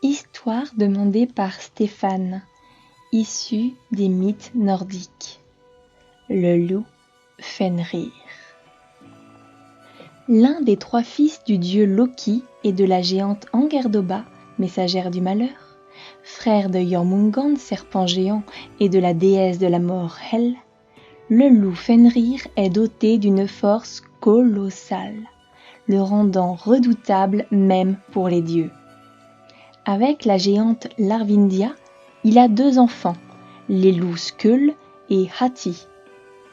Histoire demandée par Stéphane, issue des mythes nordiques. Le loup Fenrir. L'un des trois fils du dieu Loki et de la géante Angerdoba, messagère du malheur, frère de Jormungand, serpent géant, et de la déesse de la mort Hel, le loup Fenrir est doté d'une force colossale, le rendant redoutable même pour les dieux. Avec la géante Larvindia, il a 2 enfants, les loups Skull et Hati.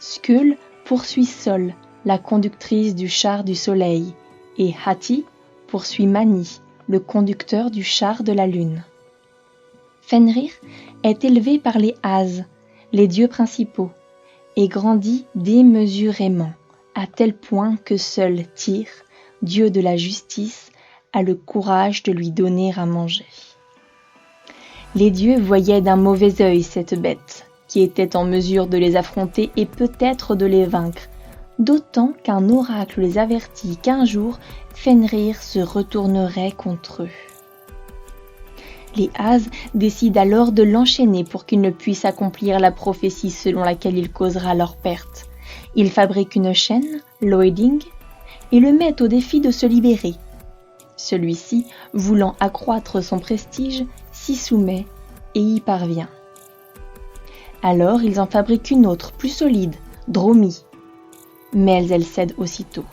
Skull poursuit Sol, la conductrice du char du soleil, et Hati poursuit Mani, le conducteur du char de la lune. Fenrir est élevé par les As, les dieux principaux, et grandit démesurément, à tel point que seul Tyr, dieu de la justice, a le courage de lui donner à manger. Les dieux voyaient d'un mauvais œil cette bête, qui était en mesure de les affronter et peut-être de les vaincre, d'autant qu'un oracle les avertit qu'un jour, Fenrir se retournerait contre eux. Les As décident alors de l'enchaîner pour qu'il ne puisse accomplir la prophétie selon laquelle il causera leur perte. Ils fabriquent une chaîne, Loeding, et le mettent au défi de se libérer. Celui-ci, voulant accroître son prestige, s'y soumet et y parvient. Alors ils en fabriquent une autre, plus solide, Dromi, mais elle cède aussitôt.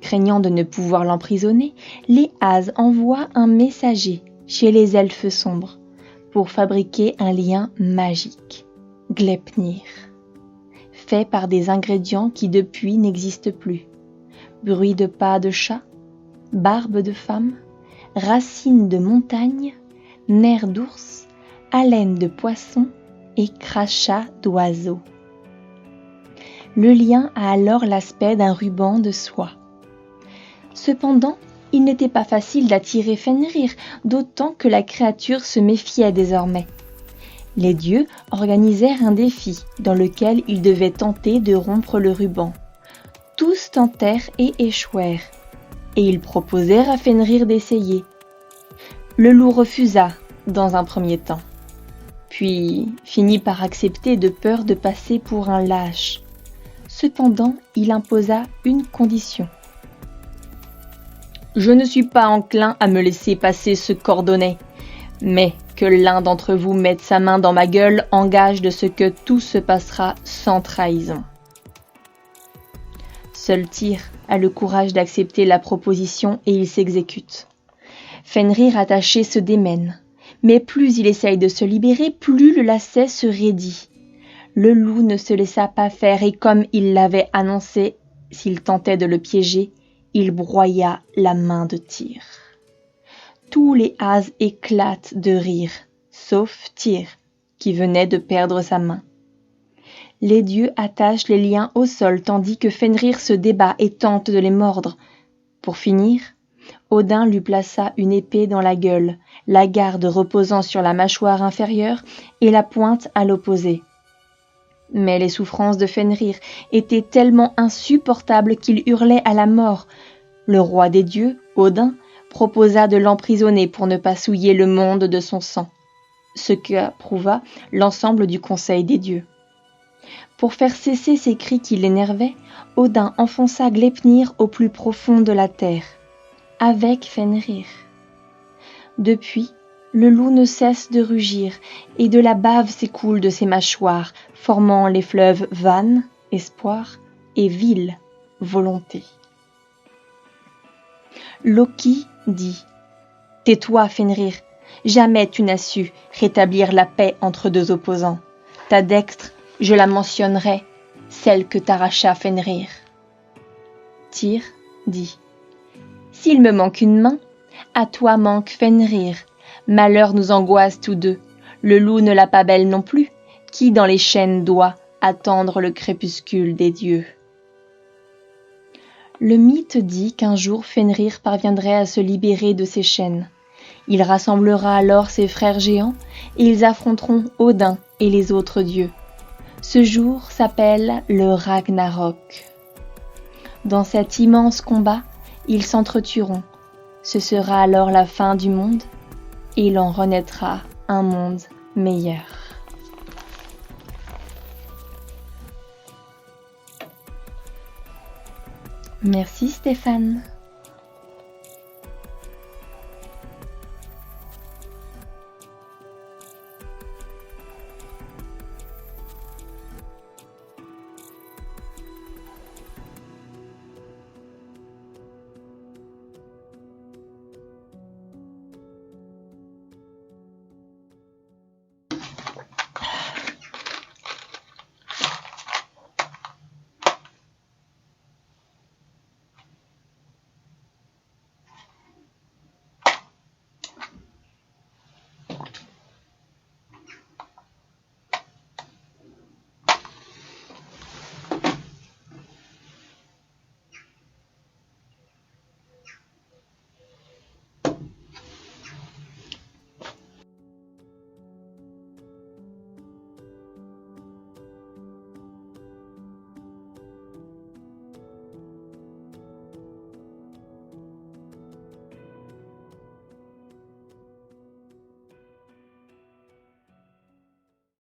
Craignant de ne pouvoir l'emprisonner, les As envoient un messager chez les elfes sombres pour fabriquer un lien magique, Gleipnir, fait par des ingrédients qui depuis n'existent plus. Bruit de pas de chat, barbe de femme, racines de montagne, nerfs d'ours, haleine de poisson et crachat d'oiseau. Le lien a alors l'aspect d'un ruban de soie. Cependant, il n'était pas facile d'attirer Fenrir, d'autant que la créature se méfiait désormais. Les dieux organisèrent un défi dans lequel ils devaient tenter de rompre le ruban. Tous tentèrent et échouèrent, et ils proposèrent à Fenrir d'essayer. Le loup refusa dans un premier temps, puis finit par accepter de peur de passer pour un lâche. Cependant, il imposa une condition. « Je ne suis pas enclin à me laisser passer ce cordonnet, mais que l'un d'entre vous mette sa main dans ma gueule en gage de ce que tout se passera sans trahison. » Seul Tyr a le courage d'accepter la proposition et il s'exécute. Fenrir attaché se démène, mais plus il essaye de se libérer, plus le lacet se raidit. Le loup ne se laissa pas faire et comme il l'avait annoncé, s'il tentait de le piéger, il broya la main de Tyr. Tous les As éclatent de rire, sauf Tyr, qui venait de perdre sa main. Les dieux attachent les liens au sol tandis que Fenrir se débat et tente de les mordre. Pour finir, Odin lui plaça une épée dans la gueule, la garde reposant sur la mâchoire inférieure et la pointe à l'opposé. Mais les souffrances de Fenrir étaient tellement insupportables qu'il hurlait à la mort. Le roi des dieux, Odin, proposa de l'emprisonner pour ne pas souiller le monde de son sang, ce qu'approuva l'ensemble du conseil des dieux. Pour faire cesser ces cris qui l'énervaient, Odin enfonça Gleipnir au plus profond de la terre, avec Fenrir. Depuis, le loup ne cesse de rugir, et de la bave s'écoule de ses mâchoires, formant les fleuves Van, espoir, et Vil, volonté. Loki dit « Tais-toi, Fenrir, jamais tu n'as su rétablir la paix entre 2 opposants. Ta dextre, je la mentionnerai, celle que t'arracha Fenrir. » Tyr dit « S'il me manque une main, à toi manque Fenrir. Malheur nous angoisse tous deux. Le loup ne l'a pas belle non plus, qui dans les chaînes doit attendre le crépuscule des dieux. » Le mythe dit qu'un jour Fenrir parviendrait à se libérer de ses chaînes. Il rassemblera alors ses frères géants et ils affronteront Odin et les autres dieux. Ce jour s'appelle le Ragnarok. Dans cet immense combat, ils s'entretueront, Ce sera alors la fin du monde, et il en renaîtra un monde meilleur. Merci Stéphane.